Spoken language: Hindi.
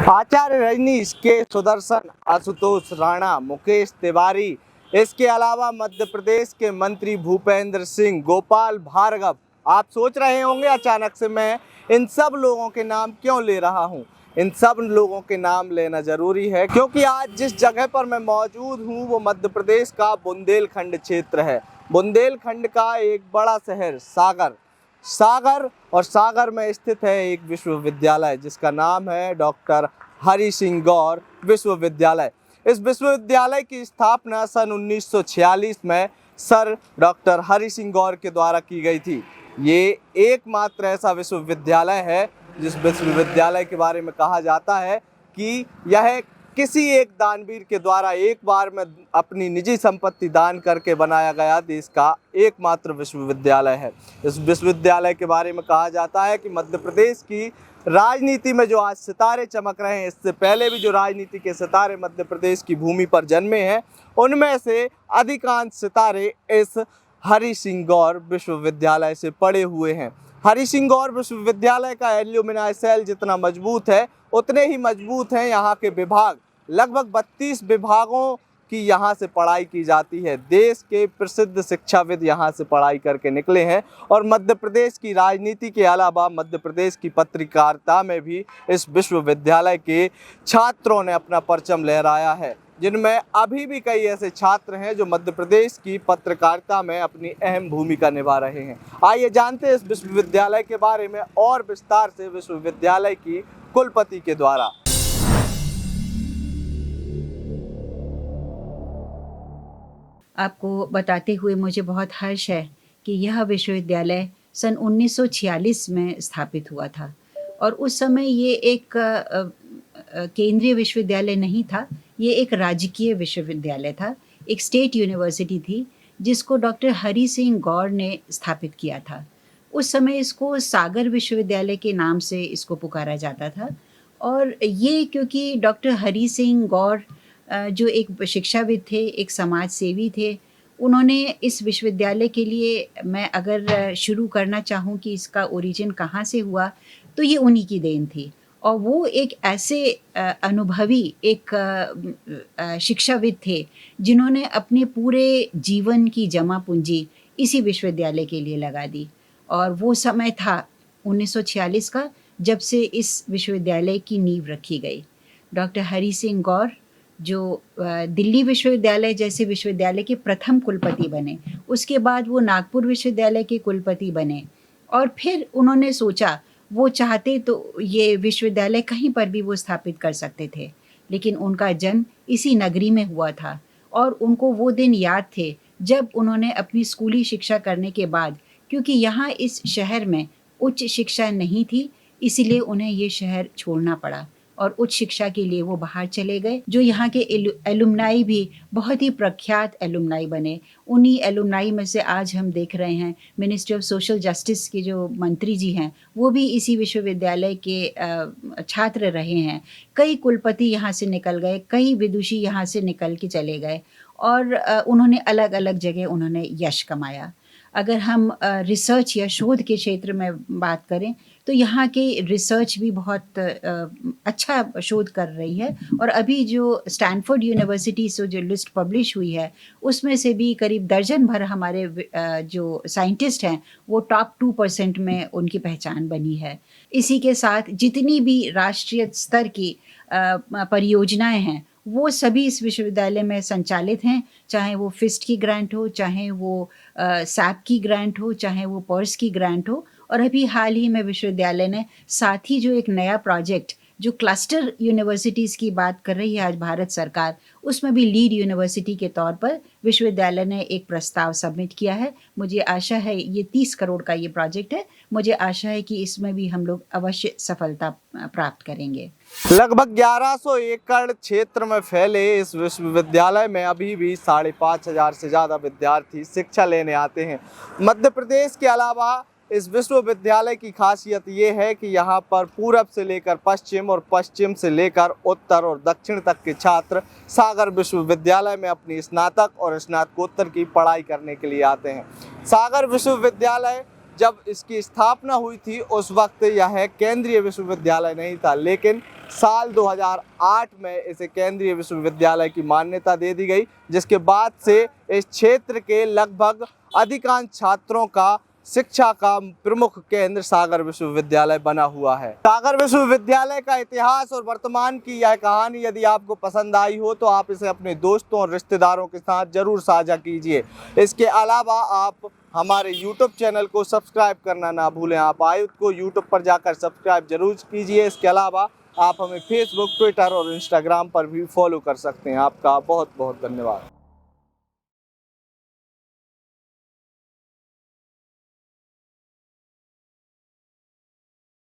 आचार्य रजनीश के सुदर्शन, आशुतोष राणा, मुकेश तिवारी, इसके अलावा मध्य प्रदेश के मंत्री भूपेंद्र सिंह, गोपाल भार्गव। आप सोच रहे होंगे अचानक से मैं इन सब लोगों के नाम क्यों ले रहा हूं। इन सब लोगों के नाम लेना जरूरी है क्योंकि आज जिस जगह पर मैं मौजूद हूं वो मध्य प्रदेश का बुंदेलखंड क्षेत्र है। बुंदेलखंड का एक बड़ा शहर सागर और सागर में स्थित है एक विश्वविद्यालय जिसका नाम है डॉक्टर हरि सिंह गौर विश्वविद्यालय। इस विश्वविद्यालय की स्थापना सन 1946 में सर डॉक्टर हरि सिंह गौर के द्वारा की गई थी। ये एकमात्र ऐसा विश्वविद्यालय है जिस विश्वविद्यालय के बारे में कहा जाता है कि यह किसी एक दानवीर के द्वारा एक बार में अपनी निजी संपत्ति दान करके बनाया गया देश का एकमात्र विश्वविद्यालय है। इस विश्वविद्यालय के बारे में कहा जाता है कि मध्य प्रदेश की राजनीति में जो आज सितारे चमक रहे हैं, इससे पहले भी जो राजनीति के सितारे मध्य प्रदेश की भूमि पर जन्मे हैं, उनमें से अधिकांश सितारे इस हरि सिंह गौर विश्वविद्यालय से पड़े हुए हैं। हरि सिंह गौर विश्वविद्यालय का एल्यूमिनाई सेल जितना मजबूत है उतने ही मजबूत हैं यहाँ के विभाग। लगभग 32 विभागों की यहाँ से पढ़ाई की जाती है। देश के प्रसिद्ध शिक्षाविद यहाँ से पढ़ाई करके निकले हैं और मध्य प्रदेश की राजनीति के अलावा मध्य प्रदेश की पत्रकारिता में भी इस विश्वविद्यालय के छात्रों ने अपना परचम लहराया है, जिनमें अभी भी कई ऐसे छात्र हैं जो मध्य प्रदेश की पत्रकारिता में अपनी अहम भूमिका निभा रहे हैं। आइए जानते हैं इस विश्वविद्यालय के बारे में और विस्तार से विश्वविद्यालय की कुलपति के द्वारा। आपको बताते हुए मुझे बहुत हर्ष है कि यह विश्वविद्यालय सन 1946 में स्थापित हुआ था और उस समय ये एक केंद्रीय विश्वविद्यालय नहीं था, ये एक राजकीय विश्वविद्यालय था, एक स्टेट यूनिवर्सिटी थी जिसको डॉक्टर हरि सिंह गौर ने स्थापित किया था। उस समय इसको सागर विश्वविद्यालय के नाम से इसको पुकारा जाता था और ये क्योंकि डॉक्टर हरि सिंह गौर जो एक शिक्षाविद थे, एक समाज सेवी थे, उन्होंने इस विश्वविद्यालय के लिए, मैं अगर शुरू करना चाहूँ कि इसका ओरिजिन कहाँ से हुआ, तो ये उन्हीं की देन थी। और वो एक ऐसे अनुभवी एक शिक्षाविद थे जिन्होंने अपने पूरे जीवन की जमा पूंजी इसी विश्वविद्यालय के लिए लगा दी। और वो समय था 1946 का जब से इस विश्वविद्यालय की नींव रखी गई। डॉक्टर हरि सिंह गौर जो दिल्ली विश्वविद्यालय जैसे विश्वविद्यालय के प्रथम कुलपति बने, उसके बाद वो नागपुर विश्वविद्यालय के कुलपति बने और फिर उन्होंने सोचा वो चाहते तो ये विश्वविद्यालय कहीं पर भी वो स्थापित कर सकते थे, लेकिन उनका जन्म इसी नगरी में हुआ था और उनको वो दिन याद थे जब उन्होंने अपनी स्कूली शिक्षा करने के बाद, क्योंकि यहाँ इस शहर में उच्च शिक्षा नहीं थी, इसीलिए उन्हें ये शहर छोड़ना पड़ा और उच्च शिक्षा के लिए वो बाहर चले गए। जो यहाँ के एलुमनाई भी बहुत ही प्रख्यात एलुमनाई बने। उन्हीं एलुमनाई में से आज हम देख रहे हैं मिनिस्ट्री ऑफ सोशल जस्टिस के जो मंत्री जी हैं वो भी इसी विश्वविद्यालय के छात्र रहे हैं। कई कुलपति यहाँ से निकल गए, कई विदुषी यहाँ से निकल के चले गए और उन्होंने अलग अलग जगह उन्होंने यश कमाया। अगर हम रिसर्च या शोध के क्षेत्र में बात करें तो यहाँ के रिसर्च भी बहुत अच्छा शोध कर रही है और अभी जो स्टैनफोर्ड यूनिवर्सिटी से जो लिस्ट पब्लिश हुई है उसमें से भी करीब दर्जन भर हमारे जो साइंटिस्ट हैं वो टॉप 2% में उनकी पहचान बनी है। इसी के साथ जितनी भी राष्ट्रीय स्तर की परियोजनाएं हैं वो सभी इस विश्वविद्यालय में संचालित हैं, चाहे वो फिस्ट की ग्रांट हो, चाहे वो सैप की ग्रांट हो, चाहे वो पर्स की ग्रांट हो। और अभी हाल ही में विश्वविद्यालय ने साथ ही जो एक नया प्रोजेक्ट जो क्लस्टर यूनिवर्सिटीज़ की बात कर रही है आज भारत सरकार, उसमें भी लीड यूनिवर्सिटी के तौर पर विश्वविद्यालय ने एक प्रस्ताव सबमिट किया है। मुझे आशा है, ये 30 करोड़ का ये प्रोजेक्ट है, मुझे आशा है कि इसमें भी हम लोग अवश्य सफलता प्राप्त करेंगे। लगभग 1100 एकड़ क्षेत्र में फैले इस विश्वविद्यालय में अभी भी 5,500 से ज़्यादा विद्यार्थी शिक्षा लेने आते हैं। मध्य प्रदेश के अलावा इस विश्वविद्यालय की खासियत ये है कि यहाँ पर पूरब से लेकर पश्चिम और पश्चिम से लेकर उत्तर और दक्षिण तक के छात्र सागर विश्वविद्यालय में अपनी स्नातक और स्नातकोत्तर की पढ़ाई करने के लिए आते हैं। सागर विश्वविद्यालय जब इसकी स्थापना हुई थी उस वक्त यह केंद्रीय विश्वविद्यालय नहीं था, लेकिन साल 2008 में इसे केंद्रीय विश्वविद्यालय की मान्यता दे दी गई, जिसके बाद से इस क्षेत्र के लगभग अधिकांश छात्रों का शिक्षा का प्रमुख केंद्र सागर विश्वविद्यालय बना हुआ है। सागर विश्वविद्यालय का इतिहास और वर्तमान की यह कहानी यदि आपको पसंद आई हो तो आप इसे अपने दोस्तों और रिश्तेदारों के साथ जरूर साझा कीजिए। इसके अलावा आप हमारे YouTube चैनल को सब्सक्राइब करना ना भूलें। आप आयुध को YouTube पर जाकर सब्सक्राइब जरूर कीजिए। इसके अलावा आप हमें Facebook, Twitter और Instagram पर भी फॉलो कर सकते हैं। आपका बहुत बहुत धन्यवाद।